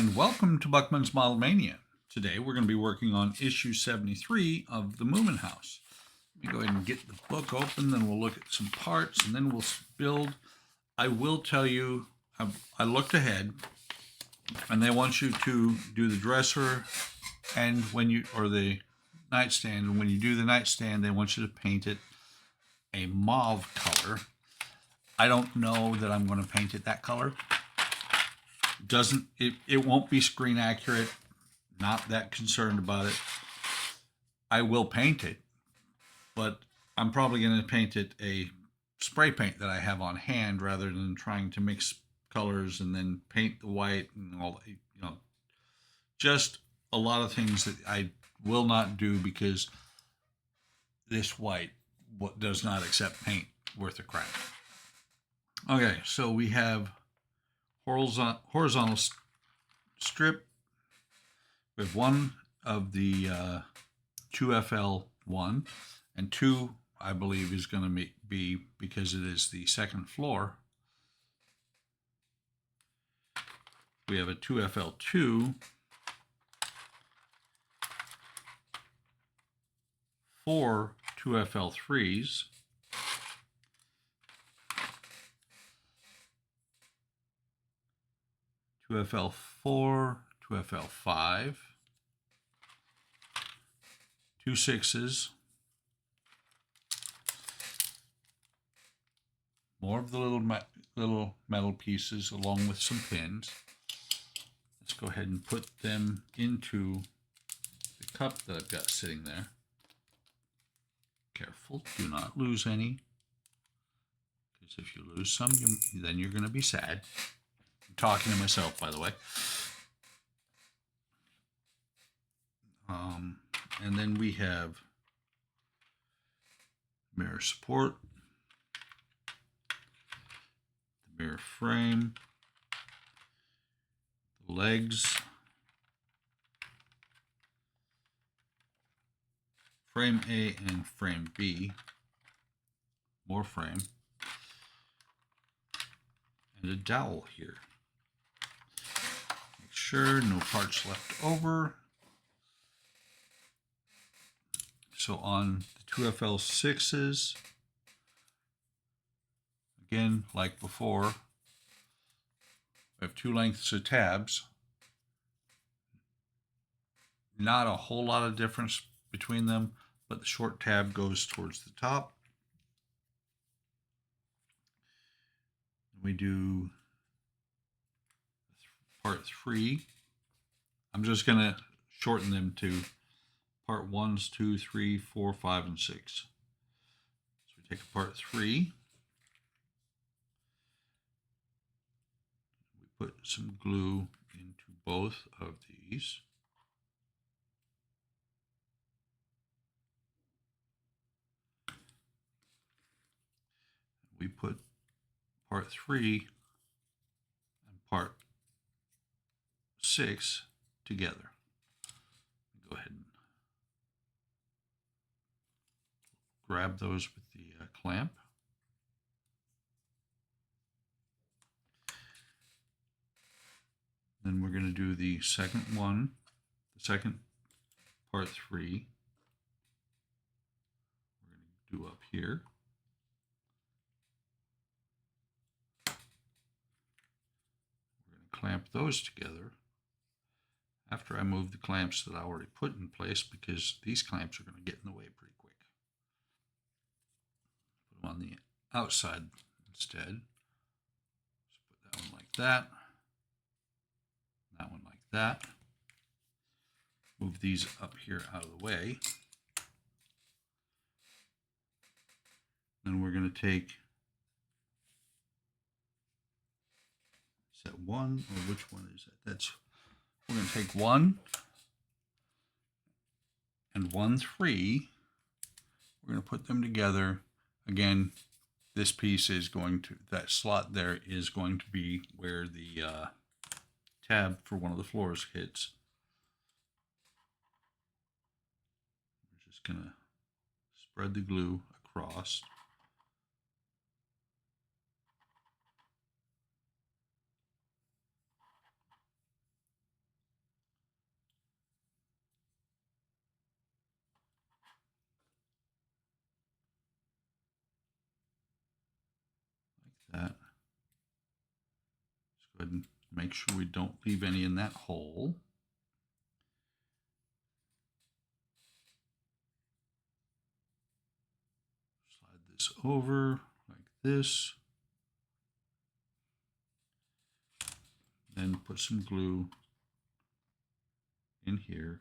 and welcome to Buckman's Model Mania. Today we're going to be working on issue 73 of the Moomin House. Let me go ahead and get the book open, then we'll look at some parts, and then we'll build. I will tell you, I looked ahead, and they want you to do the dresser and or the nightstand, and when you do the nightstand, they want you to paint it a mauve color. I don't know that I'm going to paint it that color. It won't be screen accurate. Not that concerned about it. I will paint it, but I'm probably going to paint it a spray paint that I have on hand rather than trying to mix colors and then paint the white and all. Just a lot of things that I will not do because this white does not accept paint worth a crap. Okay, so we have horizontal strip. We have one of the 2FL1 and 2, I believe, is going to be because it is the second floor. We have a 2FL2, 4 2FL3s, FL4, 2FL5, 2 6s, more of the little metal pieces along with some pins. Let's go ahead and put them into the cup that I've got sitting there. Careful, do not lose any, because if you lose some, then you're going to be sad. I'm talking to myself, by the way. And then we have mirror support, the mirror frame, the legs, frame A and frame B, more frame, and a dowel here. Make sure no parts left over. So on the 2FL6s, again, like before, we have 2 lengths of tabs. Not a whole lot of difference between them, but the short tab goes towards the top. We do part 3. I'm just going to shorten them to part 1s, 2, 3, 4, 5, and 6. So we take a part 3. We put some glue into both of these. We put part 3 and part 6 together. Go ahead and grab those with the clamp. Then we're going to do the second one, the second part 3. We're going to do up here. We're going to clamp those together after I move the clamps that I already put in place, because these clamps are going to get in the way pretty quick. Put them on the outside instead. Just put that one like that. That one like that. Move these up here out of the way. Then we're going to take, is that 1 or which one is that? We're going to take 1 and 1 3. We're going to put them together. Again, this piece is going to, that slot there is going to be where the tab for one of the floors hits. We're just going to spread the glue across. ahead and make sure we don't leave any in that hole. Slide this over like this. Then put some glue in here.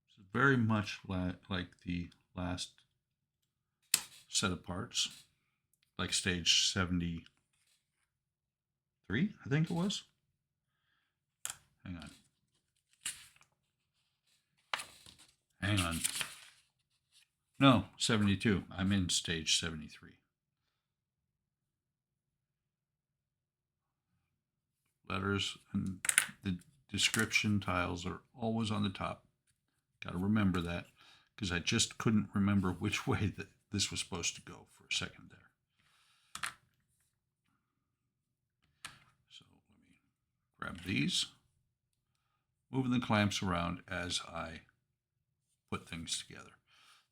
It's very much like the last set of parts, like stage 73, I think it was. Hang on. Hang on. No, 72. I'm in stage 73. Letters and the description tiles are always on the top. Got to remember that, because I just couldn't remember which way that this was supposed to go for a second there. So let me grab these, moving the clamps around as I put things together.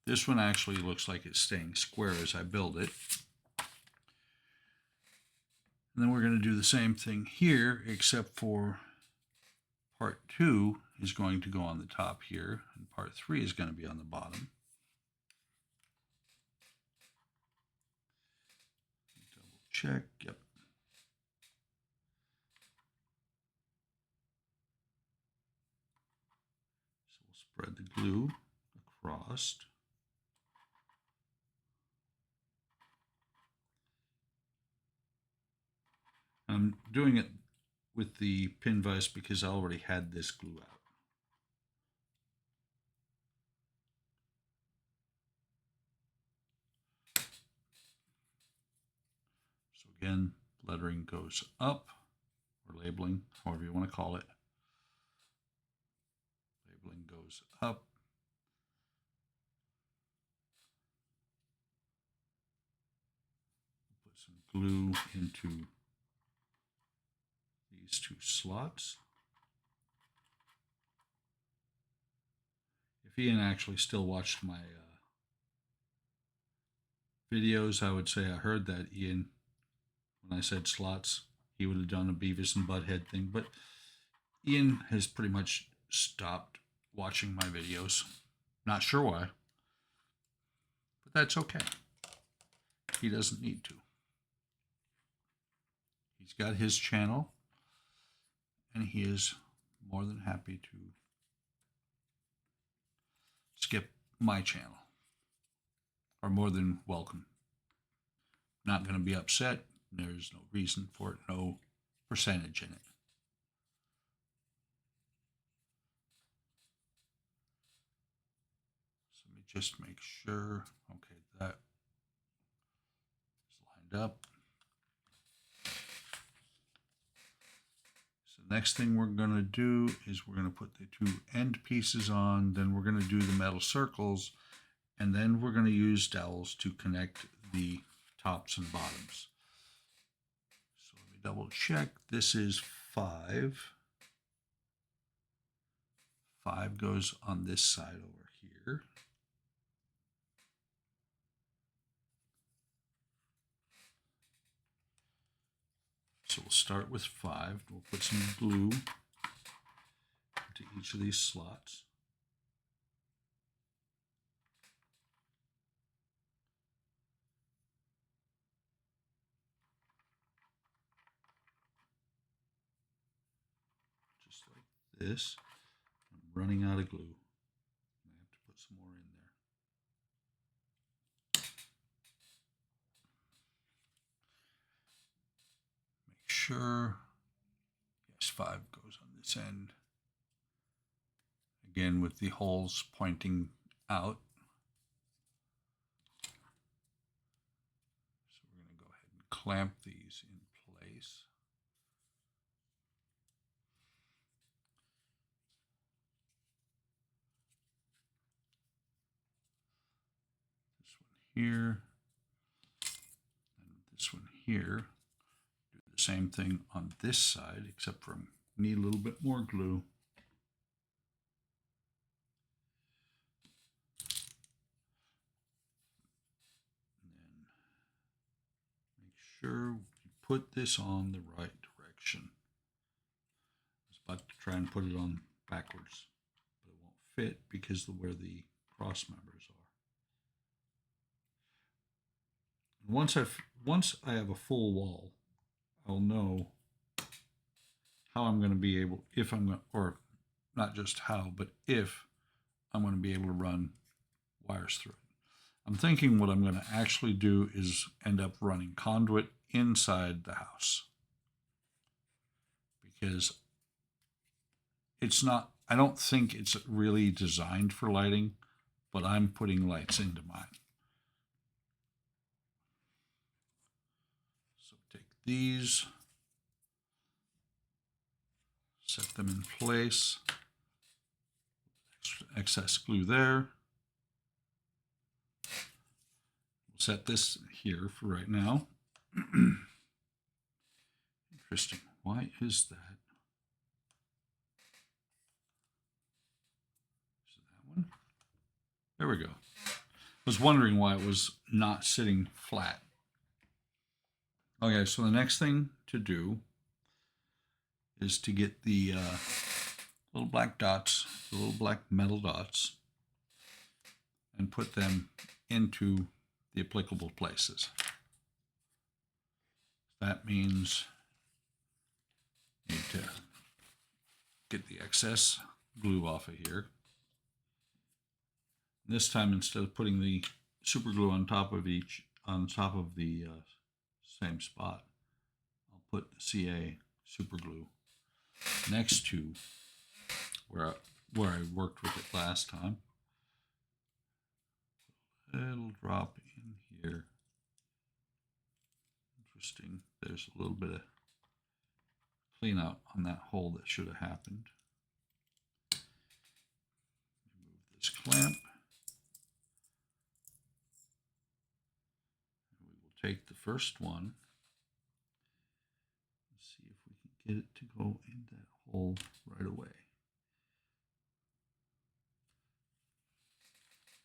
This one actually looks like it's staying square as I build it. And then we're going to do the same thing here, except for part 2 is going to go on the top here, and part 3 is going to be on the bottom. Double check, yep. So we'll spread the glue across. I'm doing it with the pin vise because I already had this glue out. So again, lettering goes up, or labeling, however you want to call it. Labeling goes up. Put some glue into these 2 slots. If Ian actually still watched my videos, I would say I heard that Ian, when I said slots, he would have done a Beavis and Butthead thing, but Ian has pretty much stopped watching my videos. Not sure why, but that's okay. He doesn't need to. He's got his channel, and he is more than happy to skip my channel, or more than welcome. Not going to be upset. There's no reason for it, no percentage in it. So let me just make sure, okay, that is lined up. So next thing we're going to do is we're going to put the 2 end pieces on, then we're going to do the metal circles, and then we're going to use dowels to connect the tops and bottoms. So let me double check. This is 5. 5 goes on this side over here. So we'll start with 5. We'll put some glue into each of these slots. Just like this. I'm running out of glue. I have to put some more in there. Make sure, yes, 5 goes on this end. Again, with the holes pointing out. So we're going to go ahead and clamp these in place. This one here, and this one here. Do the same thing on this side, except for I need a little bit more glue. And then make sure we put this on the right direction. I was about to try and put it on backwards, but it won't fit because of where the cross members are. Once I have a full wall, I'll know how I'm going to be able, if I'm going, or not just how, but if I'm going to be able to run wires through it. I'm thinking what I'm going to actually do is end up running conduit inside the house, because it's not, I don't think it's really designed for lighting, but I'm putting lights into mine. So take these, set them in place, excess glue there. We'll set this here for right now. Interesting. Why is that? Is it that one? There we go. I was wondering why it was not sitting flat. Okay, so the next thing to do is to get the little black dots, the little black metal dots, and put them into the applicable places. That means you need to get the excess glue off of here. This time, instead of putting the super glue on top of the same spot, I'll put the CA super glue next to where I worked with it last time. It'll drop in here. Interesting. There's a little bit of clean out on that hole that should have happened. Remove this clamp. And we will take the first one and see if we can get it to go in that hole right away.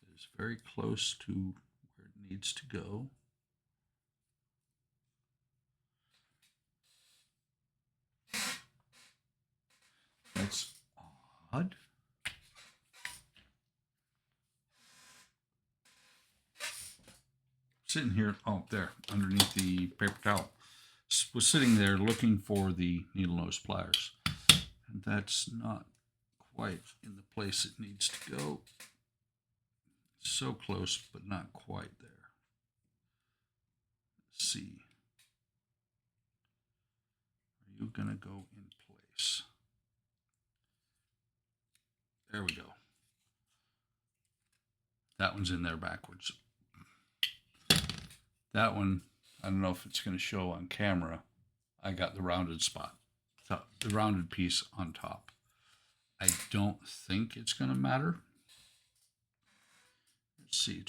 It is very close to where it needs to go. That's odd. Sitting here, oh, there, underneath the paper towel. Was sitting there looking for the needle nose pliers. And that's not quite in the place it needs to go. So close, but not quite there. Let's see. Are you going to go in place? There we go. That one's in there backwards. That one, I don't know if it's going to show on camera. I got the rounded spot, the rounded piece on top. I don't think it's going to matter. Let's see.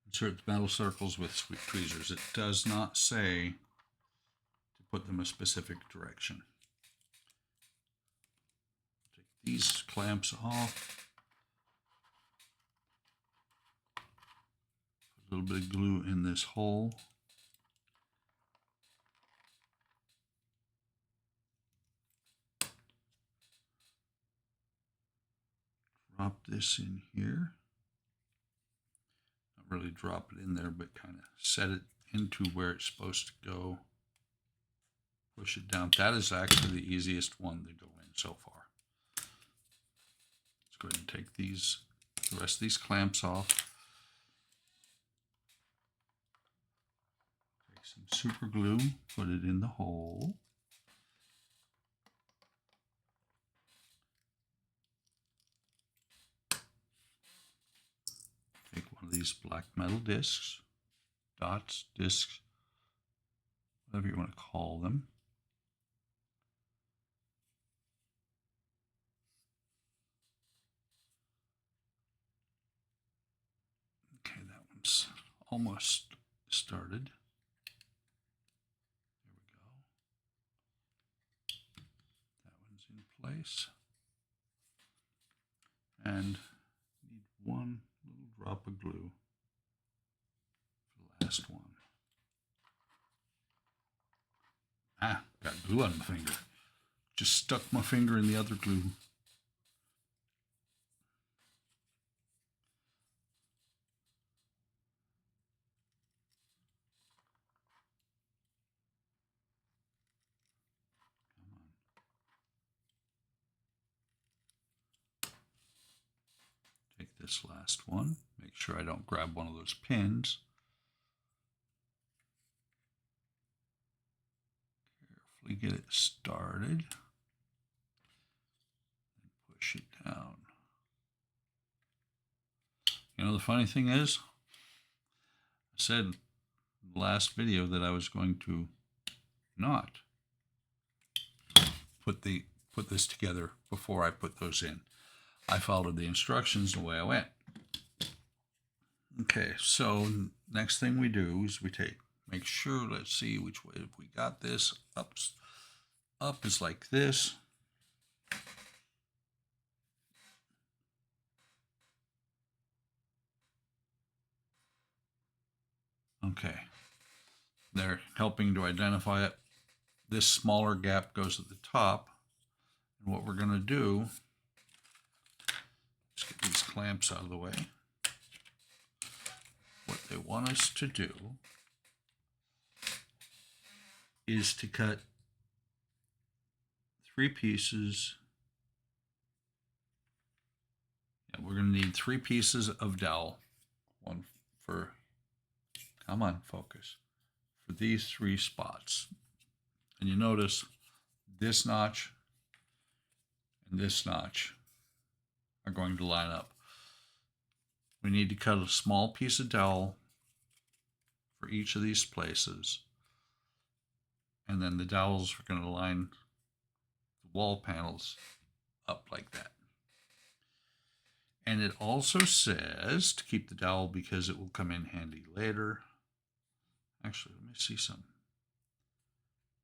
Insert the metal circles with sweet tweezers. It does not say to put them a specific direction. Take these clamps off. Put a little bit of glue in this hole. Drop this in here. Not really drop it in there, but kind of set it into where it's supposed to go. Push it down. That is actually the easiest one to go in so far. Let's go ahead and take the rest of these clamps off. Take some super glue, put it in the hole. Take one of these black metal discs, dots, discs, whatever you want to call them. Okay, that one's almost started. There we go. That one's in place. And need one little drop of glue for the last one. Ah, got glue on my finger. Just stuck my finger in the other glue. Take this last one. Make sure I don't grab one of those pins. Carefully get it started. And push it down. You know, the funny thing is, I said in the last video that I was going to not put this together before I put those in. I followed the instructions the way I went. Okay, so next thing we do is we make sure, let's see which way, if we got this, up is like this. Okay, they're helping to identify it. This smaller gap goes at the top. And what we're going to do, let's get these clamps out of the way. What they want us to do is to cut 3 pieces. Yeah, we're going to need 3 pieces of dowel. One for, come on, focus, for these 3 spots. And you notice this notch and this notch are going to line up. We need to cut a small piece of dowel for each of these places. And then the dowels are going to line the wall panels up like that. And it also says to keep the dowel because it will come in handy later. Actually, let me see some.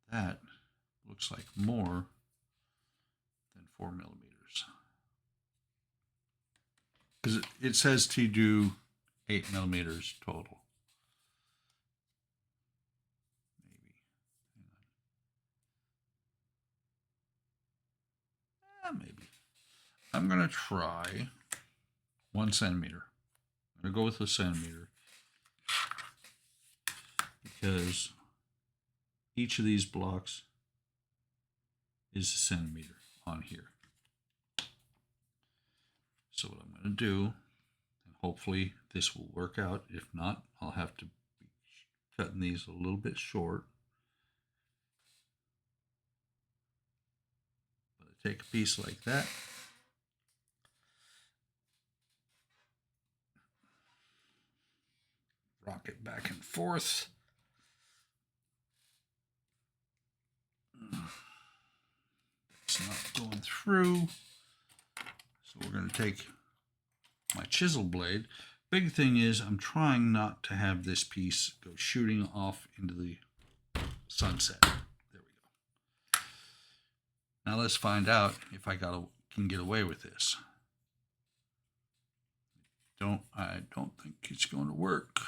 That looks like more than 4 millimeters. Because it says to do 8 millimeters total. Maybe. I'm going to try 1 centimeter. I'm going to go with a centimeter because each of these blocks is a centimeter on here. So what I'm going to do, and hopefully this will work out. If not, I'll have to be cutting these a little bit short. But I take a piece like that. Rock it back and forth. It's not going through. So we're going to take my chisel blade. Big thing is I'm trying not to have this piece go shooting off into the sunset. There we go. Now let's find out if I can get away with this. I don't think it's going to work.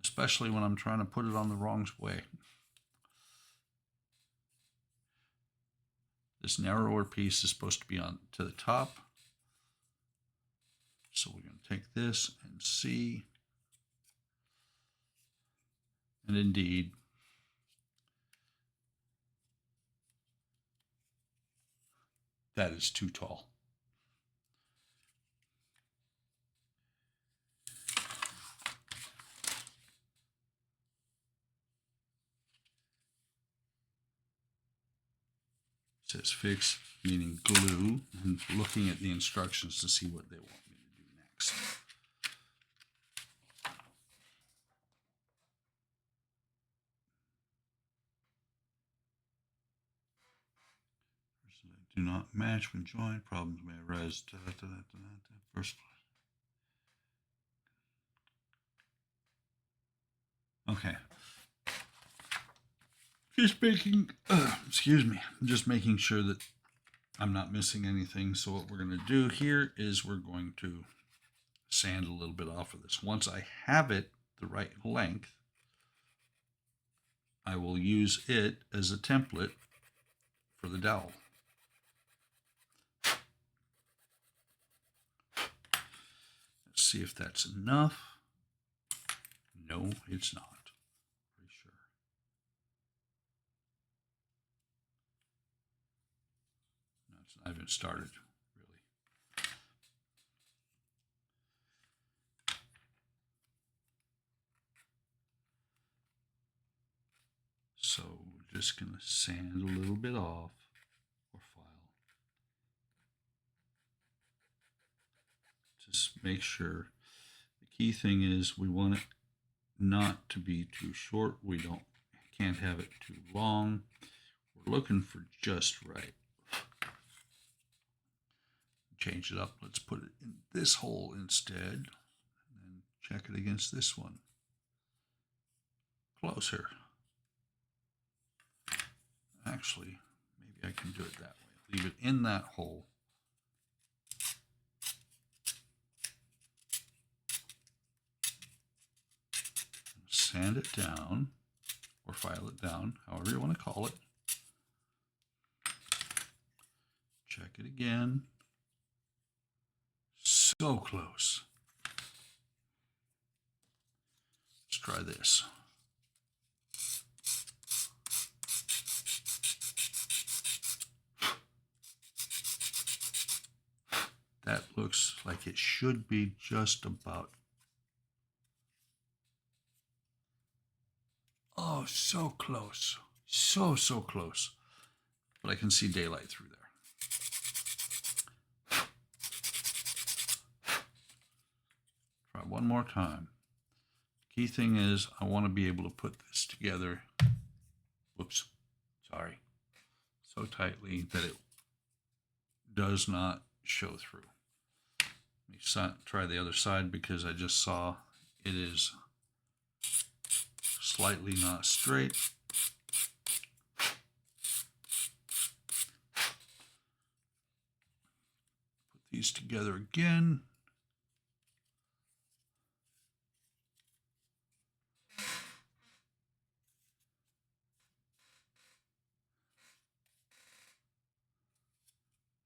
Especially when I'm trying to put it on the wrong way. This narrower piece is supposed to be on to the top. So we're going to take this and see. And indeed, that is too tall. It says fix, meaning glue, and looking at the instructions to see what they want me to do next. Do not match when joined. Problems may arise. First. Okay. Just making, excuse me, just making sure that I'm not missing anything. So what we're going to do here is we're going to sand a little bit off of this. Once I have it the right length, I will use it as a template for the dowel. Let's see if that's enough. No, it's not. Pretty sure. No, it's not even started, really. So we're just going to sand a little bit off or file. Just make sure. The key thing is we want it not to be too short. We can't have it too long. We're looking for just right. Change it up. Let's put it in this hole instead, and check it against this one. Closer. Actually, maybe I can do it that way. Leave it in that hole. Sand it down, or file it down, however you want to call it. Check it again. So close. Let's try this. That looks like it should be just about. Oh, so close. So close. But I can see daylight through there. Try one more time. Key thing is I want to be able to put this together. Whoops. Sorry. So tightly that it does not show through. Let me try the other side because I just saw it is slightly not straight. Put these together again.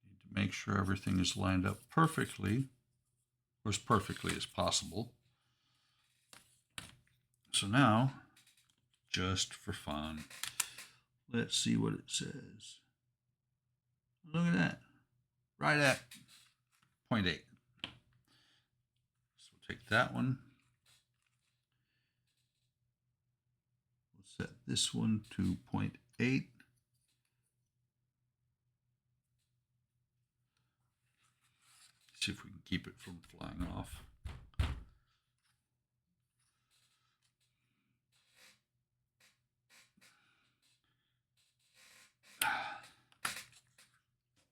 Need to make sure everything is lined up perfectly, or as perfectly as possible. So now, just for fun, let's see what it says. Look at that. Right at 0.8. So we'll take that one. We'll set this one to 0.8. See if we can keep it from flying off.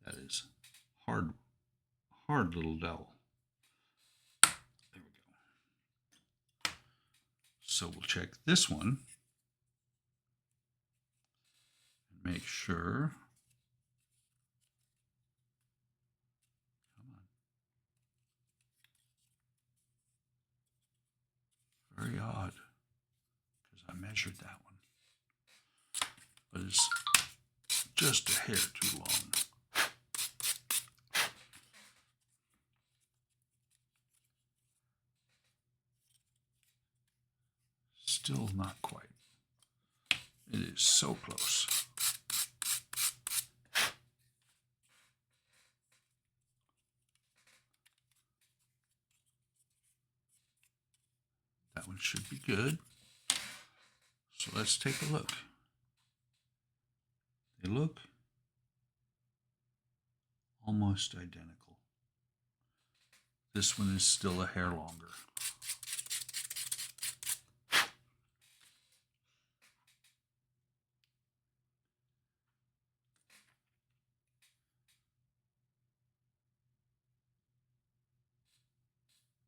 That is hard little dowel. There we go. So we'll check this one and make sure. Come on. Very odd, because I measured that one. But it's just a hair too long. Still not quite. It is so close. That one should be good. So let's take a look. They look almost identical. This one is still a hair longer.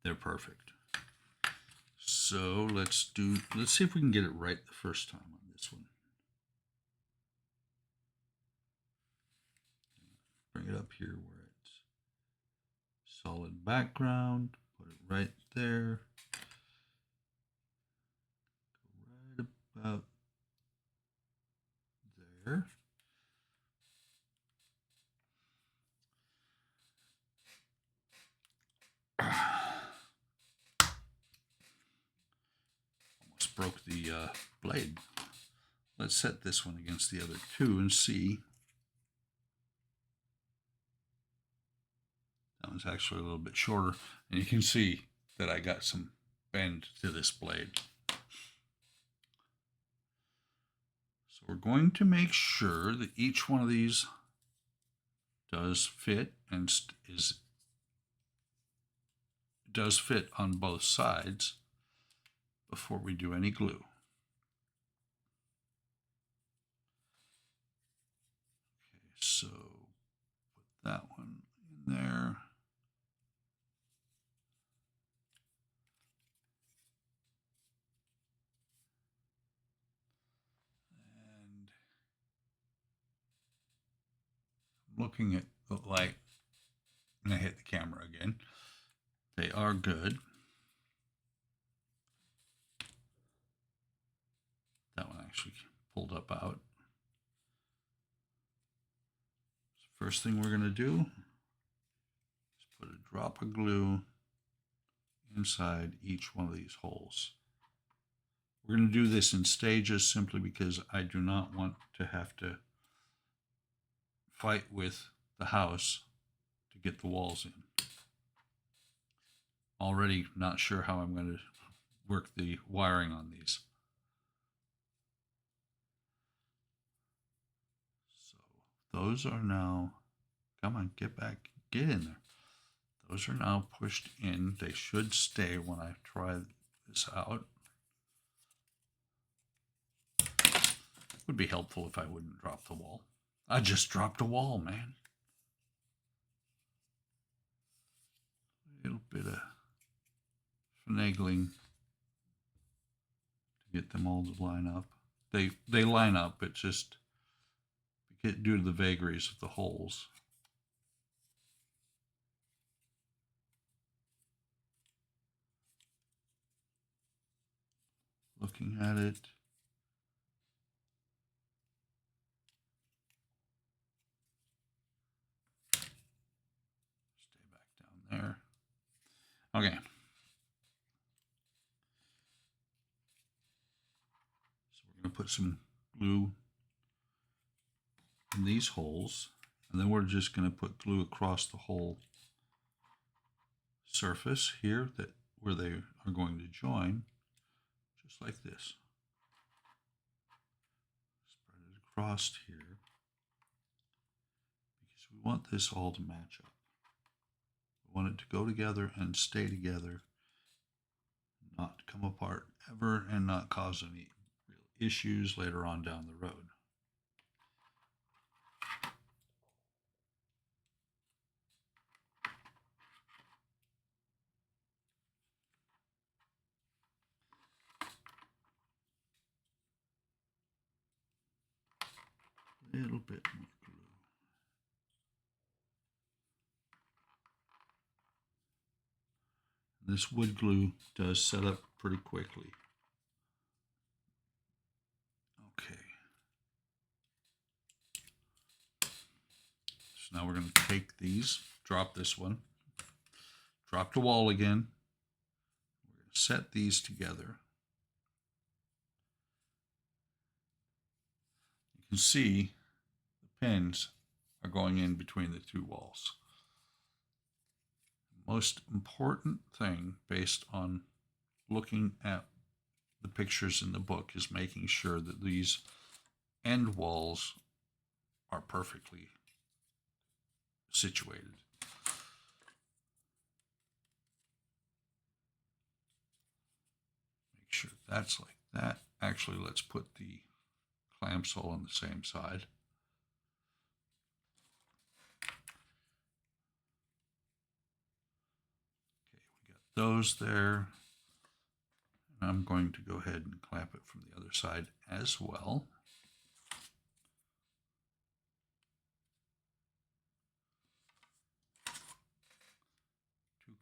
They're perfect. So let's see if we can get it right the first time on this one. Bring it up here where it's solid background, put it right there. Right about there. Almost broke the blade. Let's set this one against the other two and see. That one's actually a little bit shorter, and you can see that I got some bend to this blade. So we're going to make sure that each one of these does fit and does fit on both sides before we do any glue. Okay, so put that one in there. And I'm looking at the light, and I hit the camera again. They are good. That one actually pulled up out. So first thing we're going to do is put a drop of glue inside each one of these holes. We're going to do this in stages simply because I do not want to have to fight with the house to get the walls in. Already not sure how I'm going to work the wiring on these. So those are now, come on, get back, get in there. Those are now pushed in. They should stay when I try this out. It would be helpful if I wouldn't drop the wall. I just dropped a wall, man. A little bit of finagling to get them all to line up. They line up, it's just due to the vagaries of the holes. Looking at it. Stay back down there. Okay. So we're going to put some glue in these holes, and then we're just going to put glue across the whole surface here that where they are going to join, just like this. Spread it across here because we want this all to match up. We want it to go together and stay together, not come apart ever, and not cause any real issues later on down the road. A little bit more glue. This wood glue does set up pretty quickly. Okay. So now we're going to take these, drop this one, drop the wall again. We're going to set these together. You can see the pins are going in between the two walls. The most important thing based on looking at the pictures in the book is making sure that these end walls are perfectly situated. Make sure that's like that. Actually, let's put the clamps all on the same side. Okay, we got those there. And I'm going to go ahead and clamp it from the other side as well.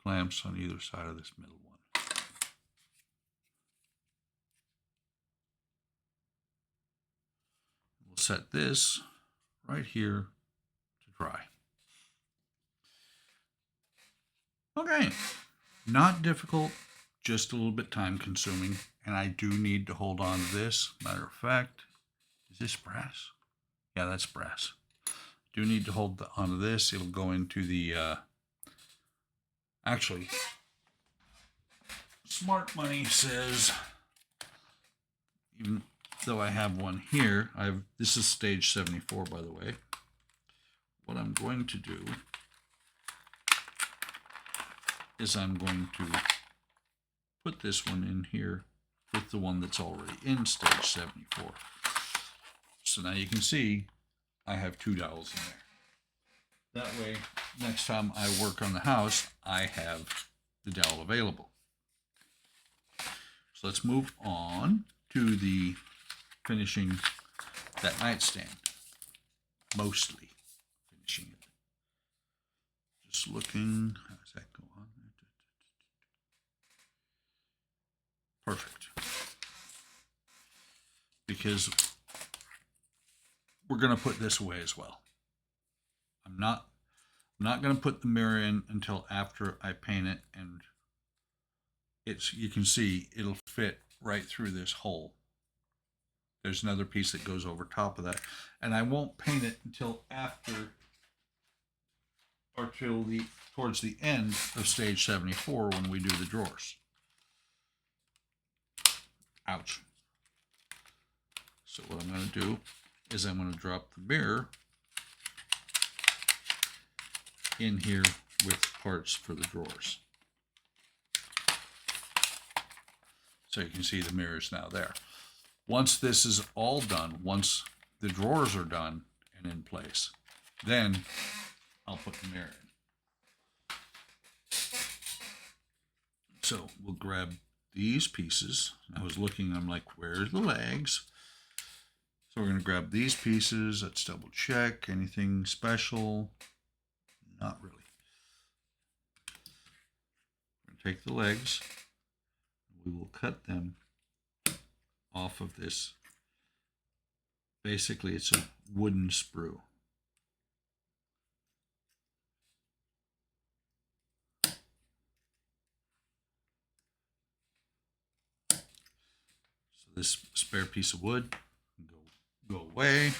clamps on either side of this middle one. We'll set this right here to dry. Okay, not difficult, just a little bit time consuming, and I do need to hold on to this. Matter of fact, is this brass? Yeah, that's brass. Do need to hold onto this. It'll go into the, actually, Smart Money says, even though I have one here, this is stage 74, by the way. What I'm going to do is I'm going to put this one in here with the one that's already in stage 74. So now you can see I have 2 dowels in there. That way, next time I work on the house, I have the dowel available. So let's move on to the finishing that nightstand. Mostly finishing it. Just looking, how does that go on? Perfect. Because we're going to put this away as well. I'm not going to put the mirror in until after I paint it, and you can see it'll fit right through this hole. There's another piece that goes over top of that, and I won't paint it until after, or towards the end of stage 74 when we do the drawers. Ouch. So what I'm going to do is I'm going to drop the mirror in here with parts for the drawers. So you can see the mirror is now there. Once this is all done, once the drawers are done and in place, then I'll put the mirror in. So we'll grab these pieces. I was looking, I'm like, where's the legs? So we're going to grab these pieces. Let's double check. Anything special? Not really. We're going to take the legs. We will cut them off of this. Basically, it's a wooden sprue. So this spare piece of wood go away.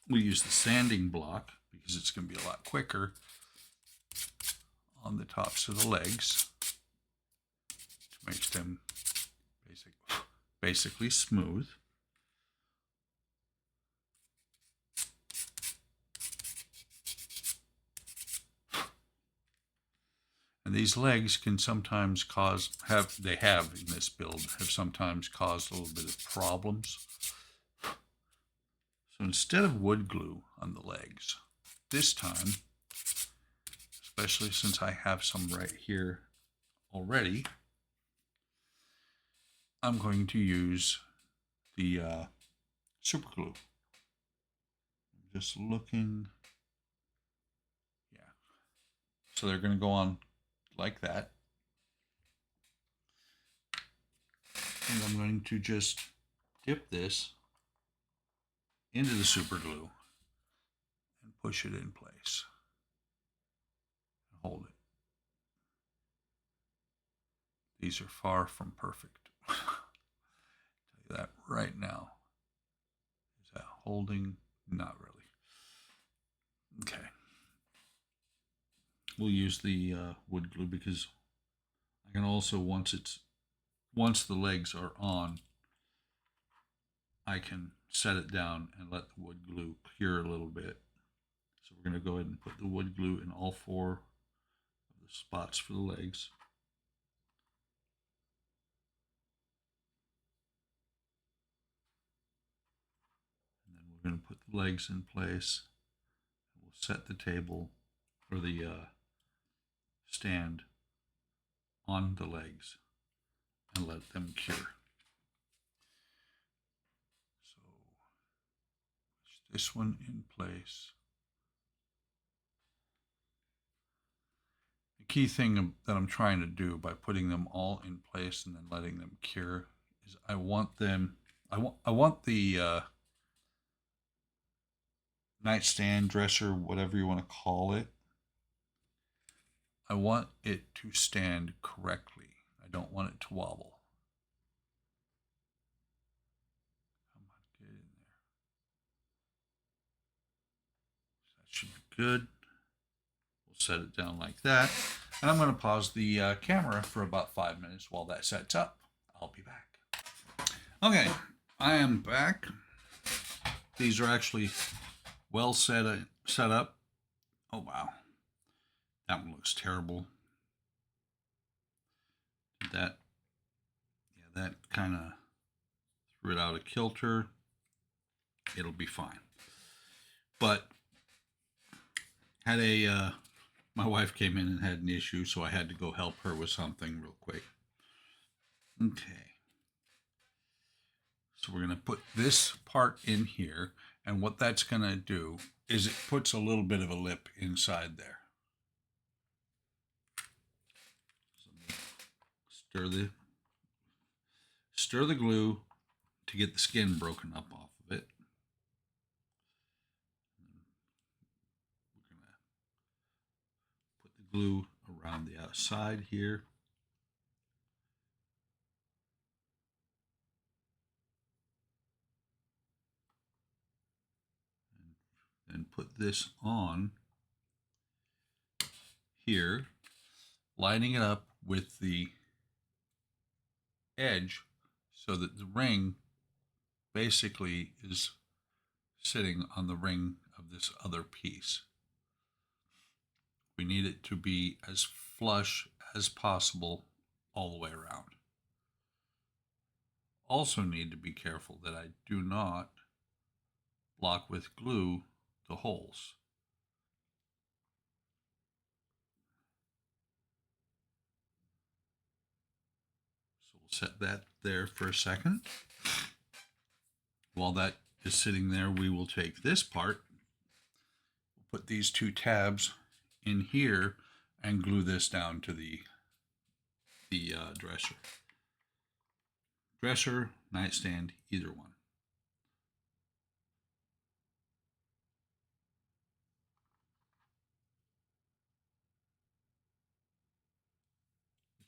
We'll use the sanding block because it's going to be a lot quicker on the tops of the legs to make them basically smooth. And these legs can sometimes have in this build sometimes caused a little bit of problems. So instead of wood glue on the legs, this time, especially since I have some right here already, I'm going to use the super glue. I'm just looking, yeah. So they're going to go on like that. And I'm going to just dip this into the super glue and push it in place. And hold it. These are far from perfect. Tell you that right now. Is that holding? Not really. Okay. We'll use the wood glue because I can also, once the legs are on, I can set it down and let the wood glue cure a little bit. So we're going to go ahead and put the wood glue in all 4 of the spots for the legs. And then we're going to put the legs in place. We'll set the table or the stand on the legs and let them cure. So push this one in place. key thing that I'm trying to do by putting them all in place and then letting them cure is I want them. I want the nightstand, dresser, whatever you want to call it. I want it to stand correctly. I don't want it to wobble. Come on, get in there. That should be good. We'll set it down like that. And I'm going to pause the camera for about 5 minutes while that sets up. I'll be back. Okay, I am back. These are actually well set up. Oh, wow. That one looks terrible. That kind of threw it out of kilter. It'll be fine. But had my wife came in and had an issue, so I had to go help her with something real quick. Okay. So we're going to put this part in here, and what that's going to do is it puts a little bit of a lip inside there. So stir the glue to get the skin broken up off of it. We're going to put the glue around the outside here. And put this on here, lining it up with the edge so that the ring basically is sitting on the ring of this other piece. We need it to be as flush as possible all the way around. Also need to be careful that I do not block with glue the holes. So we'll set that there for a second. While that is sitting there, we will take this part, we'll put these two tabs in here and glue this down to the dresser. Dresser, nightstand, either one.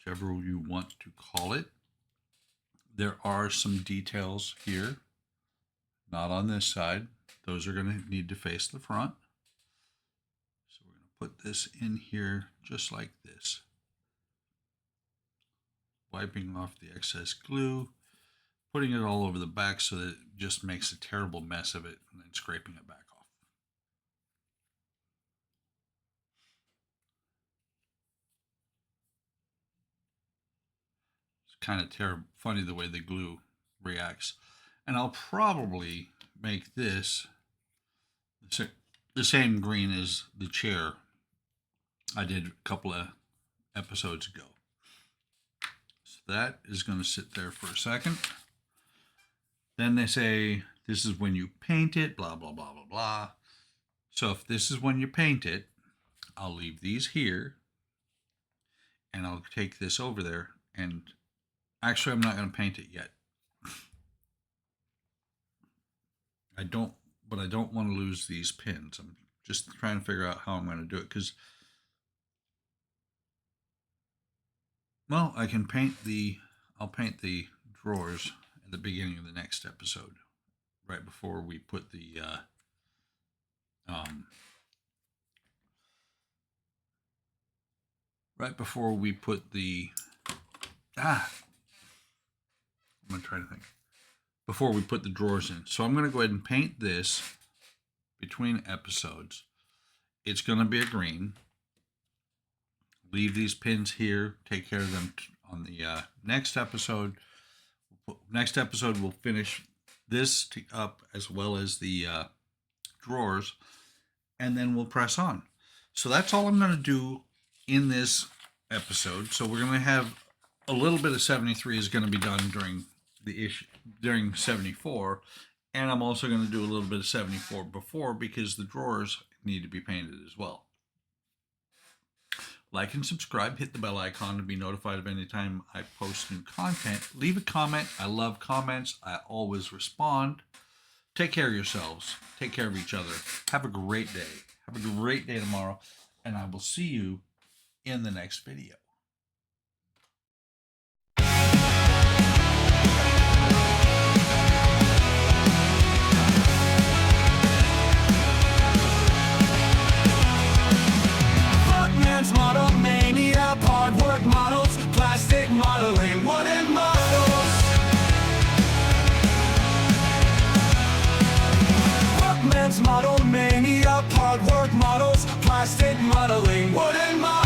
Whichever you want to call it. There are some details here, not on this side. Those are going to need to face the front. So we're going to put this in here just like this. Wiping off the excess glue, putting it all over the back so that it just makes a terrible mess of it, and then scraping it back off. Kind of funny the way the glue reacts. And I'll probably make this the same green as the chair I did a couple of episodes ago. So that is going to sit there for a second. Then they say this is when you paint it, blah, blah, blah, blah, blah. So if this is when you paint it, I'll leave these here and I'll take this over there, and actually I'm not going to paint it yet. I don't want to lose these pins. I'm just trying to figure out how I'm going to do it, because, well, I'll paint the drawers at the beginning of the next episode, right before we put the I'm trying to think. Before we put the drawers in. So I'm going to go ahead and paint this between episodes. It's going to be a green. Leave these pins here. Take care of them on the next episode. Next episode we'll finish this up as well as the drawers, and then we'll press on. So that's all I'm going to do in this episode. So we're going to have a little bit of 73 is going to be done during 74, and I'm also going to do a little bit of 74 before, because the drawers need to be painted as well. Like and subscribe. Hit the bell icon to be notified of any time I post new content. Leave a comment. I love comments. I always respond. Take care of yourselves. Take care of each other. Have a great day. Have a great day tomorrow. And I will see you in the next video. Buckman's Model Mania, hard work models, plastic modeling, wooden models. Buckman's Model Mania, hard work models, plastic modeling, wooden models.